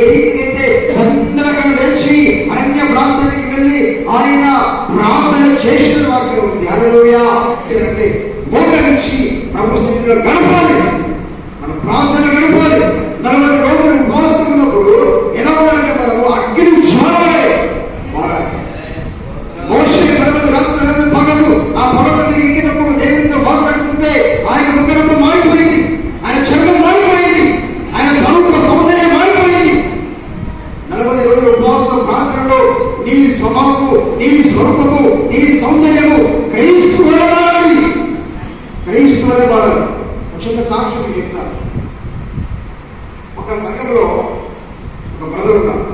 రీతికి అయితే తొందరగా లేచి అరణ్య ప్రాంతానికి వెళ్ళి ఆయన ప్రార్థన చేసిన వాక్యం ఉంది. హల్లెలూయా. అంటే మోకరించి ప్రభు సన్నిధిలో గడపాలి, మన ప్రార్థన గడపాలి. 40 రోజులు ఉపవాసం ఉన్నప్పుడు ఎలా ఉండాలంటే మనము అగ్ని జ్వాలలే మారాలి. మోషే 40 రాత్రులు పగలు ఆ పర్వతం మీద ఎక్కినప్పుడు దేవునితో మాట్లాడుతుంటే ఆయన ముఖంలో మారిపోయింది, ఆయన చర్మం మారిపోయింది, ఆయన స్వరూప సౌందర్యం మారిపోయింది. 40 రోజులు ఉపవాసం ప్రార్థనలో నీ స్వభావము, నీ స్వరూపము, నీ సౌందర్యము క్రైస్తు వాడాలి, క్రైస్తు వాడాలి. చిన్న సాక్ష్యం చెప్తాను. ఒక సంఘంలో ఒక బ్రదర్ ఉన్నాడు.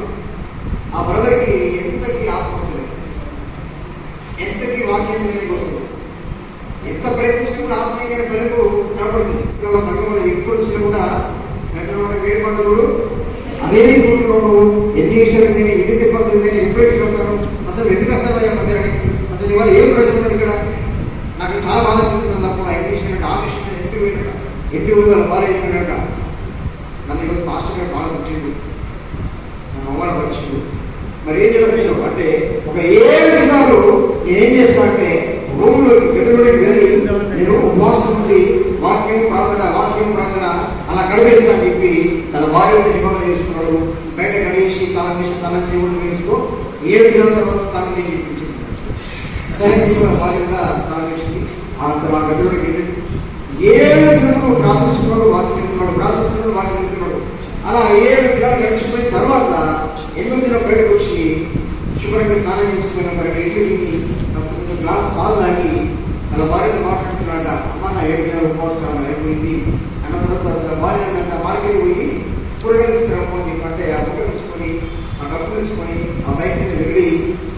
ఆ బ్రదర్కి ఎంతకి ఆత్మహత్య, ఎంతకి వాక్యం వస్తుంది, ఎంత ప్రయత్నిస్తున్నా ఆత్మీయ పెరుగు కనపడుతుంది. సంఘంలో ఎప్పుడు వచ్చినా కూడా వేడి పండుగలు అదే చూస్తున్నాడు. ఎన్ని ఇష్టం నేను ఎందుకు ఇబ్బంది, నేను ఎప్పుడు ఇష్టపడతాను, అసలు ఎందుకు వస్తావా మధ్యానికి, అసలు ఇవాళ ఏం ప్రయోజనం ఇక్కడ, నాకు చాలా బాధ అనిపిస్తుంది. అప్పుడు 5 ఇష్టం ఆఫీస్ ఇంటి పోయినట, ఇంటి వాళ్ళ బాగా అయిపోయినట. నన్ను ఈరోజు మాస్టర్ గారు బాగా వచ్చిండు, నన్ను అవమానపరిచిండు. మరి ఏం చెప్పలేదు అంటే ఒక 7 దినాలు నేనేం చేస్తానంటే రూమ్లోకి గదిలోకి వెళ్ళి నేను ఉపవాసం నుండి వాక్యం ప్రార్థన అలా గడిపేస్తాను చెప్పి తన భార్యతో నిబంధన చేసుకున్నాడు. బయట గడిచి తన చేసి తన జీవుడు వేసుకో 7 దినాల తర్వాత తన చెప్పించింది. సరే భార్యగా తన చేసి ఆ గదిలోకి వెళ్ళి 7 దినాలు ప్రార్థిస్తున్నాడు, వాక్యం వింటున్నాడు. అలా 7 దినాలు గడిచిపోయిన తర్వాత 8వ దినం బయటకు వచ్చి శుభ్రంగా స్నానం చేసుకున్న ఇంటికి కొంచెం గ్లాస్ పాలు తాగి తన భార్యతో మాట్లాడుతున్నాడ. అమ్మ నా 7 దినాలు ఉపవాసం అయిపోయింది అన్న తర్వాత తన భార్య మార్కెట్ పోయి కూరగాయలు తీసుకురామని చెప్పంటే ఆ ముక్క తీసుకొని ఆ డబ్బు తీసుకొని ఆ బయట వెళ్ళి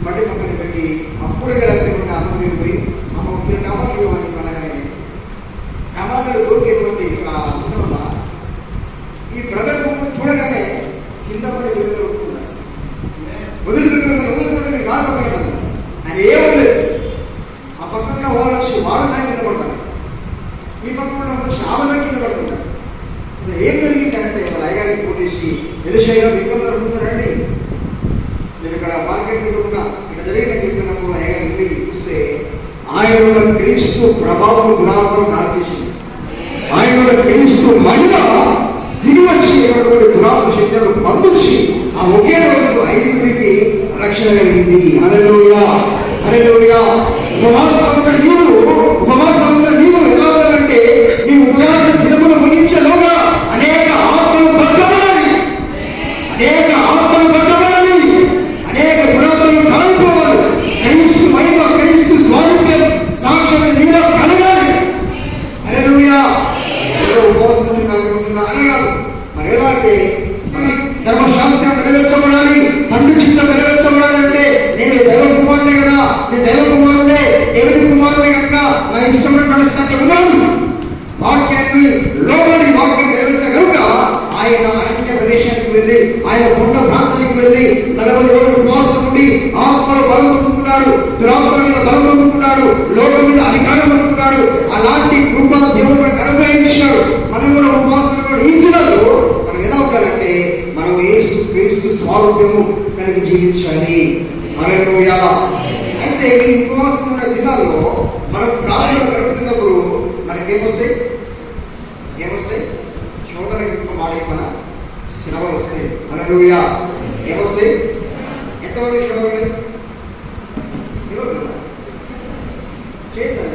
మట్టి పక్కన పెట్టి ఆ కూరగాయలు అన్నం తిరిగిపోయి అమ్మ వచ్చిన టమాటాలు ఇవ్వని అనగానే టమాటాలు దొరికేటువంటి ఆ ముసలమ్మ ఈ బ్రదర్ ముఖం చూడగానే కింద పడి వదిలిపెట్టుకుని కాకపోయినాడు. ఆయన ఏమలేదు. ఆ పక్కన వచ్చి వాళ్ళ కింద పడతారు, ఈ పక్కన వచ్చి ఆమె కింద పడుతున్నారు. ఏం జరిగిందంటే వాళ్ళ అయ్యగారికి కొట్టేసి ఎలుషయ్య విగ్రహం జరుగుతుందండి, నేను ఇక్కడ మార్కెట్ మీద ఉన్నా, ఇక్కడ జరిగిందని చెప్పినప్పుడు అయ్యగారి ఇంటికి చూస్తే ఆయన క్రీస్తు ప్రభావం దురాత్మను కాల్చేసింది. ఆయన క్రీస్తు మహిళ దిగి వచ్చి దురాత్మ శక్తులను బంధించి ఆ ఒకే రోజు 5 రక్షణ కలిగింది. హల్లెలూయా, హల్లెలూయా. ఉపవాసమున్న నీవు ఎలా ఉండాలంటే నీ ఉపవాస దినములు ముగించలోగా అనేక ఆత్మలు పట్టబడాలి, అనేక గుణాలను కాలిపోవాలి. క్రీస్తు మహిమ, క్రీస్తు స్వారూప్యం సాక్ష్యం నీలో కలగాలి. హల్లెలూయా. ఉపవాసం అనగాదు మరి ఎలా అంటే ధర్మశాస్త్రం నెరవేర్చబడాలి, తండ్రి చిత్తం నెరవేర్చబడాలంటే నేను దైవ కుమారునే కదా, నేను దైవ కుమారునే, దేవుని కుమారునే కనుక నా ఇష్టమైన నడుస్తాను కుదరదు. వాక్యాన్ని లోబడి వాక్యం నెరవేర్చగలుగుతా ఆయన అరణ్య ప్రదేశానికి వెళ్ళి ఆయన కొండ ప్రాంతానికి వెళ్ళి 40 రోజులు ఉపవాసం ఉండి ఆత్మలు బలం పొందుకున్నాడు, దురాత్మల మీద బలం పొందుకున్నాడు, లోకం మీద అధికారం పొందుకున్నాడు. అలాంటి కృప దేవుడు మనకు అనుగ్రహించాడు. మనం కూడా ఉపవాసం ఈ దినాలు మనం ఎలా ఉండాలంటే మనం క్రీస్తు స్వారూప్యము కలిగి జీవించాలి. హల్లెలూయా. అయితే ఈ ఉపవాసం ఉన్న దినాల్లో మనం ప్రార్థన గడుపుతున్నప్పుడు మనకేమొస్తాయి? శోధన మాట మన శ్రమలు వస్తాయి. హల్లెలూయా. ఏమొస్తాయి? ఎంతమంది శ్రమలు చేద్దాం.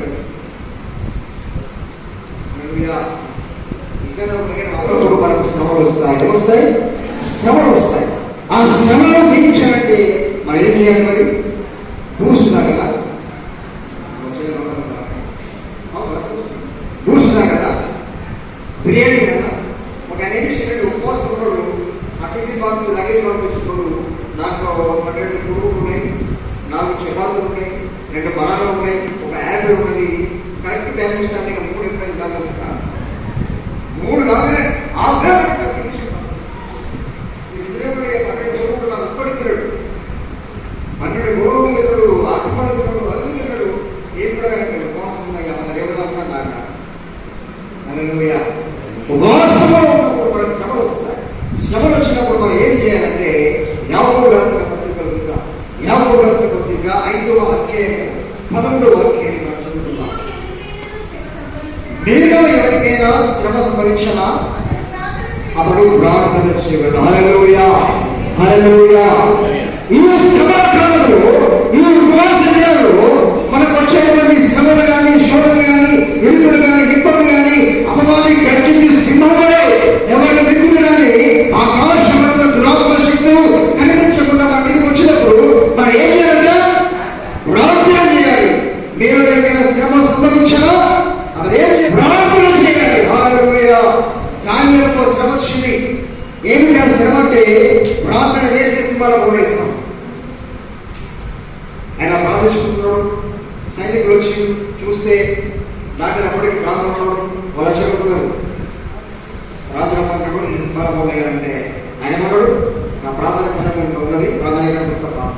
మనకు శ్రమలు వస్తాయి. ఏమొస్తాయి? శ్రమలు వస్తాయి. ఆ శ్రమలో జయించాలంటే మనం ఏం చేయాలి? మరి పూస్తున్నా కదా, బిర్యానీ కదా. ఒక అనేది ఉపవాసం ఉన్నాడు, ఆ టిఫిన్ బాక్స్ లగేజ్ పంపించినప్పుడు దాంట్లో 12 పురుగులు ఉన్నాయి, 4 చపాతీలు ఉన్నాయి, 2 బనాలు ఉన్నాయి, ఒక యాపిల్ ఉన్నది. కరెక్ట్ టైం ఇస్తాను 3 ఎప్పుడైనా దాంట్లో 3 కాగానే శ్రమలు వచ్చినప్పుడు మనం ఏం చేయాలి? యాకోబు రాసిన పత్రిక 5వ అధ్యాయం 11వ వాక్యాన్ని మనం చదువుతున్నాం. మీలో ఎవరికైనా శ్రమ సంభవించిన అప్పుడు ప్రార్థన చేయగలరు. హల్లెలూయా, హల్లెలూయా. ఈ శ్రమ కాలంలో, ఈ ఉపవాస దినాల్లో మనకు వచ్చేటువంటి శ్రమలు కానీ, శోధనలు కానీ, వెలుగులు కానీ, ఇబ్బందులు కానీ, అపవాది గర్జించి సింహంలో ఎవరు వెలుగులు కానీ ఆకాశంలో దురాత్మ శక్తులు కనిపించకుండా మన మీదకి వచ్చినప్పుడు మనం ఏం చేయాలంటే ప్రార్థన చేయాలి. మీరు ఎవరికైనా శ్రమ సంభవించినా ప్రార్థన చేయాలి. హల్లెలూయా. దానిలో శ్రమ వచ్చింది. ఏమిటి ఆ శ్రమ అంటే ప్రార్థన చేస్తే సింహాల పోగేస్తాం. ఆయన ప్రార్థించుకుంటున్నాడు. సైనికులు వచ్చి చూస్తే దాని అప్పటికి ప్రాంతంలో వాళ్ళ చెబుతున్నారు రాజురమ్మ సింహాల పోగేయాలంటే ఆయన మన్నాడు నా ప్రార్థన సందర్భంగా ఉన్నది, ప్రార్థన పుస్తకం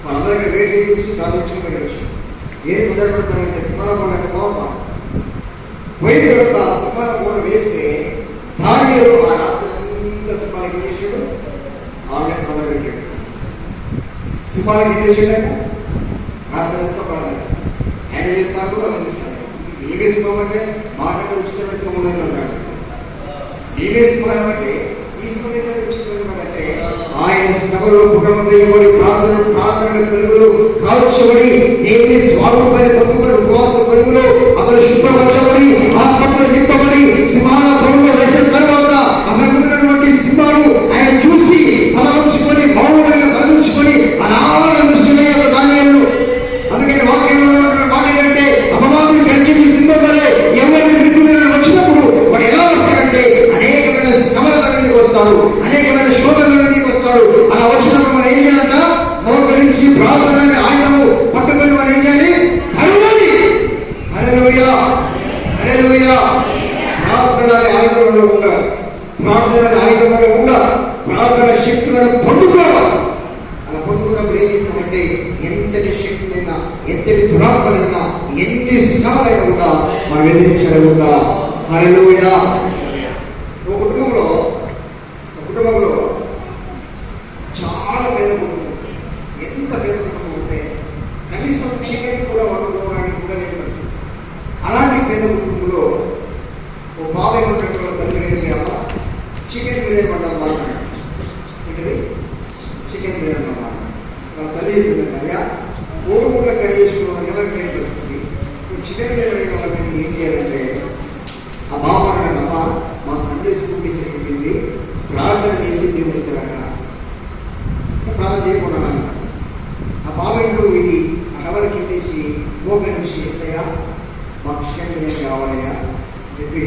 వాళ్ళందరికీ వేటి గురించి ప్రార్థించుకుని వెళ్ళచ్చు. ఏది కుదరబడతారంటే సింహాల పోగంటే బాగుంటాం. పోయిన తర్వాత సింహాల పోగ వేస్తే దానిలో ఆ రాత్రి సింహాలకి ఏం చేసాడు? ఆన్లైన్ మొదలు పెట్టాడు. సింహాలకి ఏం చేసాడు? రాత్రి అంతా పడలేదు. ఆయన చేస్తాడు అలా చూస్తాడు. ఏమే సింహం అంటే మాటలు ఉచితమైన సింహం అన్నాడు. ఏమే సింహం అంటే ఈ సింహం అంటే ఆయన శ్రమలో పుట్టబడి ప్రార్థన కలుగులు కాల్చబడి ఏమి స్వామిపై బతుకులు ఉపవాస కలుగులు అతను శుభ్రపరచబడి ఆత్మలో నింపబడి సింహాల త్వరలో వేసిన తర్వాత అన్నటువంటి సింహాలు ఆయన చూసి తలవంచుకొని మౌనంగా తలవంచుకొని అనాలంగా దానిలో అందుకని వాక్యంలో మాట ఏంటంటే అపవాది గంటికి సింహపడే ఎవరిని విధులను వచ్చినప్పుడు వాడు ఎలా వస్తాడంటే అనేకమైన శ్రమల దగ్గరికి వస్తాడు, అనేకమైన శోధనల దగ్గరికి వస్తాడు. అలా వచ్చినప్పుడు మనం ఏం చేయాలంట? మోకరించి ప్రార్థన ఆయనము పట్టుకొని మనం ఏం చేయాలి? కరువాలి. హల్లెలూయా, హల్లెలూయా. ప్రార్థన ఆయుధంలో ఉండాలి. ప్రార్థన ఆయుధంలో ఉండాలి. ప్రార్థన శక్తులను పొందుకోవాలి. అలా పొందుకున్నప్పుడు ఏం చేస్తామంటే ఎంతటి శక్తులైనా, ఎంతటి దురాత్మలైనా, ఎన్ని శ్రమలైనా కూడా మనం ఎదిరించగలుగుతా. హల్లెలూయా. ఒక కుటుంబంలో చాలా పేద కుటుంబం. ఎంత పేద కుటుంబం ఉంటే కనీసం చికెన్ కూడా వండుకోవడానికి కూడా లేని పరిస్థితి. అలాంటి పేద కుటుంబంలో ఓ బాబాయ్ ఉన్నటువంటి తల్లి అమ్మ చికెన్ బిర్యానీ వండాలి మాట్లాడారు. ఏంటది? చికెన్ బిర్యానీ వండాలి. వాళ్ళ తల్లి అయ్యా కోడిగుడ్ల కట్ చేసుకోవడం ఎవరికి లేని పరిస్థితి. చికెన్ బిర్యానీ వాళ్ళకి ఏం చేయాలంటే ఆ బాబు అమ్మ మా సండే స్కూల్ టీచర్ చెప్పింది ప్రార్థన చేసి తీర్పిస్తారట. ప్రార్థన చేయకుండా ఆ బాబాయ్కు ఈ కవర్ కిందేసి మోకరి నుంచి చేస్తాయా మాకు చికెన్ బిర్యానీ కావాలయ్యా చెప్పి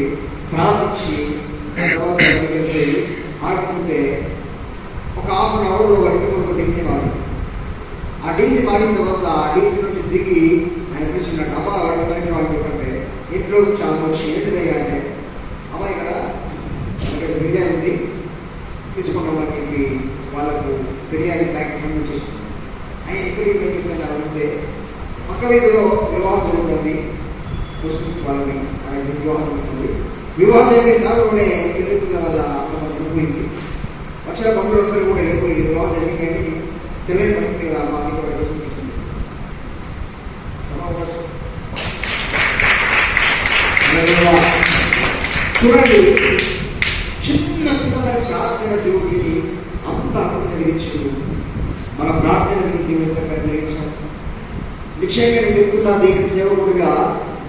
ప్రార్థించి తర్వాత ఆడుకుంటే ఒక హాఫ్ అన్ అవర్లో వాడికి ఒక డీసీ మారింది. ఆ డీసీ మారిన తర్వాత ఆ డీసీ నుంచి దిగి ఆయన పిలిచినట్టు అమ్మ వాడికి వాళ్ళు చెప్పంటే ఇంట్లో చాలా ఏంటిదయ్యా అంటే అమ్మాయి కదా ఇక్కడ బిర్యానీ ఉంది తీసుకున్న వాళ్ళకి వాళ్ళకు బిర్యానీ ప్యాకెట్ పంపించేస్తుంది. ఆయన ఎక్కడికి ఉంటే పక్క వీధిలో వివాహం జరుగుతుంది. ముస్లిమ్స్ వాళ్ళని ఆయన వివాహం జరుగుతుంది. వివాహం జరిగే స్థానంలోనే వెళ్ళుతున్న వాళ్ళ వెళ్ళిపోయింది. వచ్చిన బంధువులందరూ కూడా వెళ్ళిపోయి వివాహం జరిగింది. తెలియని పరిస్థితి మా దగ్గర చూపించింది. చూడండి, చిన్న పిల్లల ప్రార్థన దేవుడికి అంత అర్థం కలిగించాడు. మన ప్రార్థన కలిగించాం. నిశ్చయంగా నేను చెప్తున్నా దేవుడి సేవకుడిగా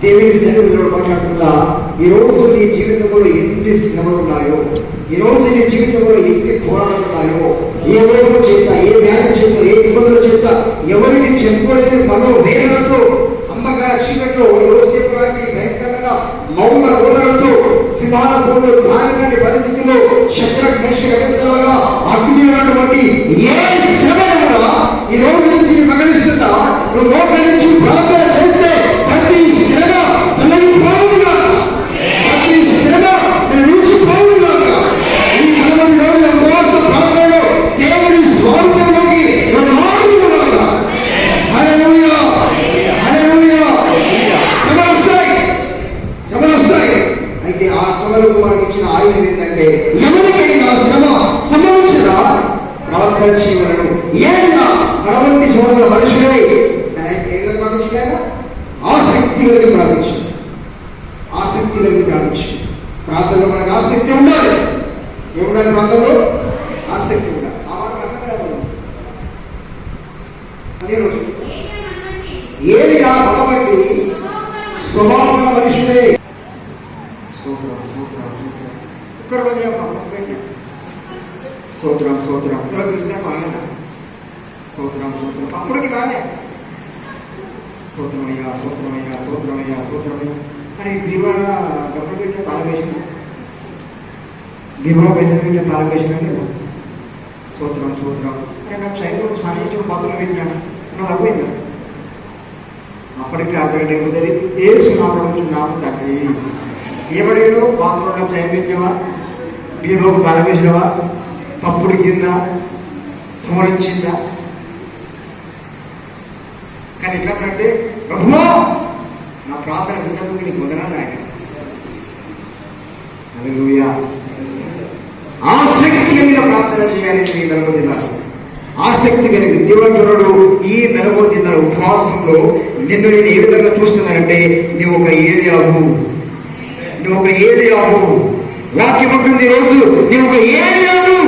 దేవుడి సన్నిధిలో మాట్లాడుతున్నా ఈ రోజు నీ జీవితంలో ఎన్ని శ్రమలు ఉన్నాయో, ఈ రోజు నీ జీవితంలో ఎన్ని పోరాటాలు ఉన్నాయో, ఏ రోగం చేత, ఏ వ్యాధి చేత, ఏ ఇబ్బందుల చేత, ఎవరికి చెప్పుకోలేని మనో వేదనతో అమ్మగారి చీకట్లో యోసేపు లాంటి భయంకరంగా మౌన రోదనతో సింహాల పూర్లో దాని పరిస్థితిలో శత్రుఘ్న మేషగా అగ్ని ఉన్నటువంటి ఏ శ్రమ కూడా ఈ రోజు నుంచి మగనిస్తున్నా నువ్వు నోటి నుంచి ప్రార్థన చేస్తే ప్రతి శ్రమ తొలగిపోవుగా, ప్రతి శ్రమ నిలిచిపోవుగా. ఈ 40 రోజుల ఉపవాస ప్రార్థనలో దేవుడి స్వరూపంలోకి మారుగా. హల్లెలూయా, హల్లెలూయా. శ్రమలు వస్తాయి. అయితే ఆ శ్రమలకు మనకి ఇచ్చిన ఆయుధం ఏంటంటే ఎవరికైనా శ్రమ సంభవించదా ప్రార్థన చేయవలను. ఏదైనా మనవంటి సోదర మనుషులై ఏదో ప్రార్థించాక ఆసక్తి కలిగి ప్రార్థించాలి. ఆసక్తి కలిగి ప్రార్థించాలి. ప్రార్థనలో మనకు ఆసక్తి ఉండాలి. ఏముండాలి? ప్రార్థనలో ఆసక్తి ఉండాలి. ఆ మాట అదే రోజు ఏలియా బలపడి స్వభావం మనుషులే. స్తోత్రం స్తోత్రం చూస్తే బాగా స్తోత్రం స్తోత్రం అప్పటికి బాగా స్తోత్రమయ్యా స్తోత్రమయ్యా స్తోత్రమయ్యా స్తోత్రమయ్యా అని దీవాళ డబ్బు పెట్టిన తాళవేసిన దీవాళ పైసలు పెట్టిన తాళవేసిన లేదు. స్తోత్రం స్తోత్రం అంటే నాకు సైన్యం సాధించిన పాత్రలు పెట్టినాను నాకు అవ్వైందా? అప్పటికి అక్కడ తెలియదు ఏ సునాపడం నాకు తగ్గి ఏమడిలో పాత్రలో చైతన్యమా దీనిలోకి తాళవేసినవా పప్పుడు కింద తోడించిందా? కానీ ఎట్లంటే ప్రభువా నా ప్రార్థన విన్నందుకు నీకు వందనాలు ఆయన. హల్లెలూయా. ఆసక్తి కలిగిన ప్రార్థన చేయాలని ఈ 40 దినాలు ఆసక్తి కలిగి దేవుడు ఈ 40 దినాల ఉపవాసంలో నిన్ను నేను ఏ విధంగా చూస్తున్నానంటే నువ్వు ఒక ఏలియావు. వాక్యం ఉంటుంది రోజు నువ్వు ఒక ఏలియావు.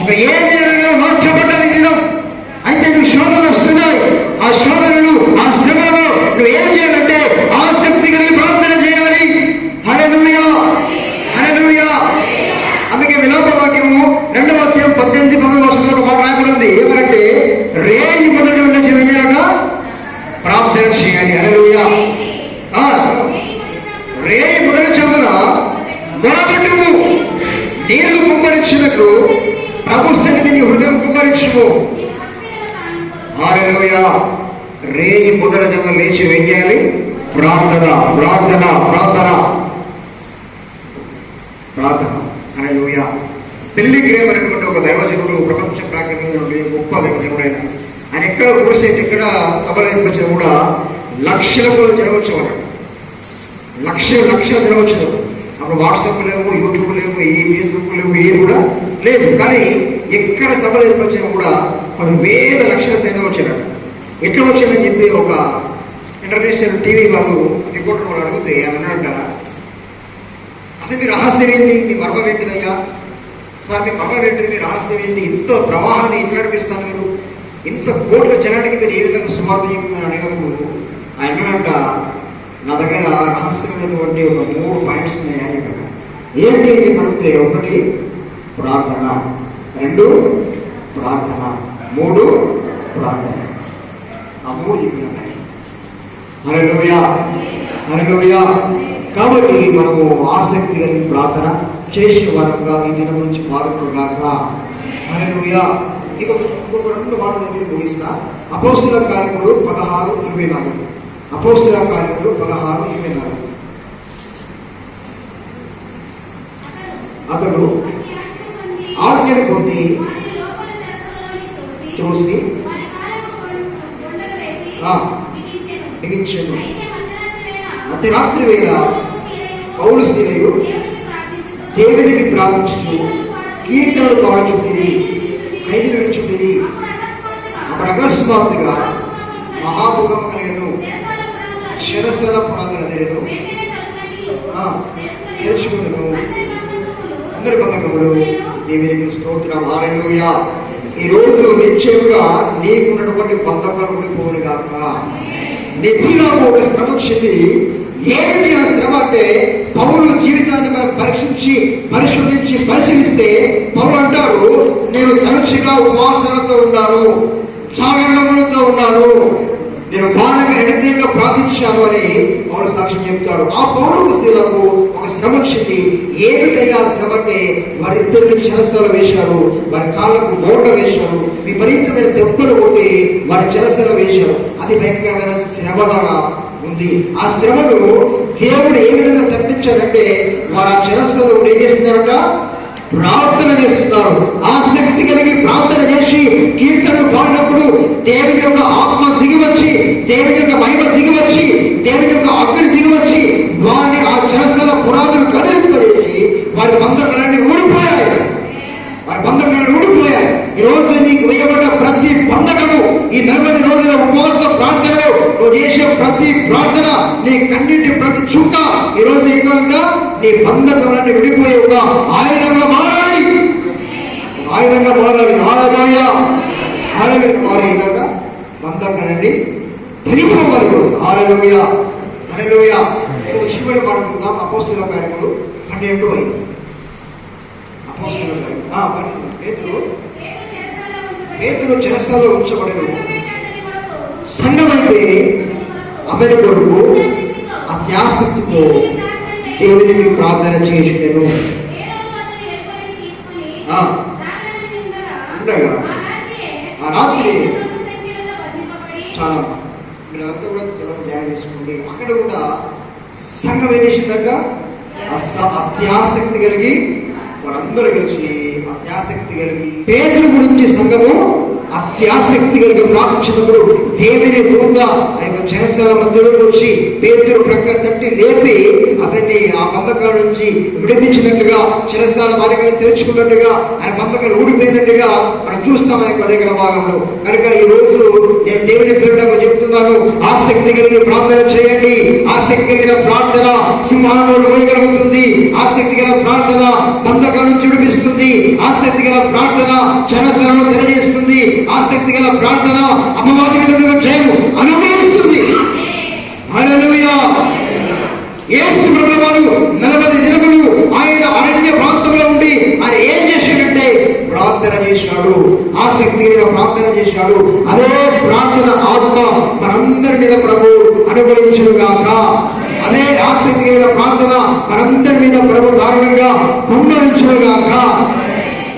ఒక ఏలియాలో మార్చబడ్డ దినం. అయితే నువ్వు శోధనలు వస్తున్నాయి. ఆ శోధనలు ఆ శ్రమలో నువ్వు ఏం చేయాలంటే ఆసక్తి కలిగి ప్రార్థన చేయాలి. హల్లెలూయా హల్లెలూయా. అందుకే విలాప వాక్యము 2వ అధ్యాయం 18-19 వర్షంలో ఒక మాట రాయబడింది. ఏమంటే రేయి మొదటి నుంచి వెళ్ళాక ప్రార్థన చేయాలి. హల్లెలూయా. రేయి మొదటి చెవున మొరపెట్టుము, నీళ్లు కుమ్మరించినట్లు ప్రభు సన్నిధిని హృదయం కుమ్మరించుము. హల్లెలూయా. రేయి మొదటి చెవున లేచి వెయ్యాలి. ప్రార్థన ప్రార్థన ప్రార్థన ప్రార్థన. హల్లెలూయా. పెళ్లి గ్రేమ్ అనేటువంటి ఒక దైవజనుడు ప్రపంచ ప్రాంతంలో గొప్ప దైవజనుడు ఆయన ఎక్కడ కూర్చేటి ఎక్కడ సభలు ఏర్పరిచిన కూడా లక్షల కొద్ది జరగవచ్చు. లక్షలు జరగవచ్చు. అప్పుడు వాట్సాప్ లేవు, యూట్యూబ్ లేవు, ఈ ఫేస్బుక్ లేవు, ఏది కూడా లేదు. కానీ ఎక్కడ సభలు ఏర్పరిచినా కూడా కొన్ని వేల లక్షల సైతం వచ్చారు. ఎట్లా వచ్చారని చెప్పి ఒక ఇంటర్నేషనల్ టీవీ వాళ్ళు రిపోర్టర్ వాళ్ళు అడిగితే అన్నాడంట, అసలు మీ రహస్యం ఏంటి? మీ మర్మం ఏంటిదయ్యా? సార్ మీ మర్మం ఏంటిది? మీ రహస్యం ఏంటి? ఇంత ప్రవాహాన్ని ఎట్లా నడిపిస్తాను మీరు? ఇంత కోట్ల జనానికి మీరు ఏ విధంగా సుమారు చేయమని అడిగినప్పుడు ఆయన అన్నాడంట, నా దగ్గర రహస్యమైనటువంటి ఒక 3 పాయింట్స్ ఉన్నాయని చెప్పాను. ఏంటి అంటే 1 ప్రార్థన, 2 ప్రార్థన, 3 ప్రార్థన. ఆ 3 చెప్పినాయి. హల్లెలూయా హల్లెలూయా. కాబట్టి మనము ఆసక్తి కలిగి ప్రార్థన చేసే వారంగా ఈ దినం నుంచి మారుతున్నాక. హల్లెలూయా. ఇంకొక 2 మాటలు ముగిస్తా. అపోస్తలుల కార్యములు 16:24. అపోస్తలుల కార్యములు 16:24. అతడు ఆజ్ఞను పొంది చూసి బిగించెను. అర్ధరాత్రి వేళ పౌలు శీలయు దేవునికి ప్రార్థించుచు కీర్తనలు పాడుచుండిరి, ఖైదీలు విడిచుండిరి. అప్పుడు అకస్మాత్తుగా మహాభూకంపం కలిగెను, శిరస్సుల పునాదులు అదిరెను, తెరుచుకొనెను. అందరి బంధకములు దేవునికి స్తోత్రం. హల్లెలూయా. ఈ రోజు నిశ్చయంగా నీకున్నటువంటి బంధకాలు ఊడిపోవును గాక. నెత్తిలో ఒక శ్రమ వచ్చింది. ఏమిటి ఆ శ్రమ అంటే పౌలు జీవితాన్ని మనం పరిశీలిస్తే పౌలు అంటారు, నేను తరచుగా ఉపవాసాలతో ఉన్నాను, చావెళ్ళములతో ఉన్నాను, నేను బాగా ఎడతీగా ప్రార్థించాను అని పౌలు సాక్ష్యం చెప్తాడు. ఆ పౌరుకు శీలకు ఒక శ్రమ వచ్చింది. ఏమిటయ్యా శ్రమ అంటే వారిద్దరిని చెరసాల వేశారు, వారి కాళ్ళకు మోట వేశారు, విపరీతమైన దెబ్బలు కొట్టి వారి చెరసాల వేశారు. అది భయంకరమైన శ్రమలాగా ఉంది. ఆ శ్రమను దేవుడు ఏ విధంగా తప్పించారంటే వారు ఆ చెరసాలు ఏం చేస్తున్నారట? ప్రార్థన చేస్తున్నారు. ఆసక్తి కలిగి ప్రార్థన చేసి కీర్తనలు పాడినప్పుడు దేవుని యొక్క ఆత్మ దిగివచ్చి, దేవుని యొక్క మహిమ దిగివచ్చి, దేవుని యొక్క అగ్ని దిగివచ్చి వారిని ఆ చెరసాల పునాదులు కదిలింపజేసి వారి బంధకాలన్నీ ఊడిపోయాయి. ఈ రోజు నీకు వేయబడ్డ ప్రతి బంధకము కన్నీటి ప్రతి చుక్క ఈ రోజు ఏకంగా నీ బంధకాలన్నీ విడిపోయి ఒక ఆయుధంగా మారాలి, ఆయుధంగా మారాలి. ఆడబోయా ఆడవిగా మారే ఏకంగా బంధకాలన్నీ తెలిపోవాలి. హల్లెలూయా హల్లెలూయా. చివరి పడుకుందాం. అపోస్తలుల కార్యములు 12 అపోస్తలుల కార్యములు. పేతురు చెరసాలలో ఉంచబడెను. సంఘమైతే అతని కొరకు అత్యాసక్తితో దేవునికి ప్రార్థన చేసినను. ఉండగా ఆ రాత్రి చాలా మీరంతా కూడా ధ్యానం చేసుకోండి. అక్కడ కూడా సంఘం ఏం చేసిందంట? అత్యాసక్తి కలిగి వారందరూ కలిసి అత్యాసక్తి కలిగి పేదల గురించి సంఘము అత్యాసక్తి కలిగి ప్రార్థించినప్పుడు దేవుని దూతగా ఆ యొక్క చెరసాల మధ్యలోకి వచ్చి పేతురు ప్రక్క తట్టి లేపి అతన్ని ఆ బంధకాల నుంచి విడిపించినట్టుగా, చెరసాల వారిగా తెరుచుకున్నట్టుగా, ఆయన బంధకాలు ఊడిపోయినట్టుగా మనం చూస్తాం ఆ యొక్క లేఖన భాగంలో. కనుక ఈ రోజు నేను దేవుని పేరుగా చెప్తున్నాను, ఆసక్తి కలిగి ప్రార్థన చేయండి. ఆసక్తి కలిగిన ప్రార్థన సింహాలను మోయగలుగుతుంది. ఆసక్తి గల ప్రార్థన బంధకాల నుంచి విడిపిస్తుంది. ఆసక్తి గల ప్రార్థన చెరసాలను తెలియజేస్తుంది. ఆసక్తి గల ప్రార్థన అపవాదుల జయము అనుభవిస్తుంది. హల్లెలూయా. యేసు ప్రభువారు 40 దినములు ఆయన అరణ్య ప్రాంతంలో ఉండి ఆయన ఏం చేశాడంటే ప్రార్థన చేశాడు, ఆసక్తి కలిగిన ప్రార్థన చేశాడు. అదే ప్రార్థన ఆత్మ మనందరి మీద ప్రభు అనుగ్రహించుగాక. అదే ఆసక్తి కలిగిన ప్రార్థన మనందరి మీద ప్రభు దారుణంగా కుమ్మరించుగాక.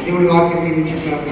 దేవుడి వాక్యం దీవించుగాక.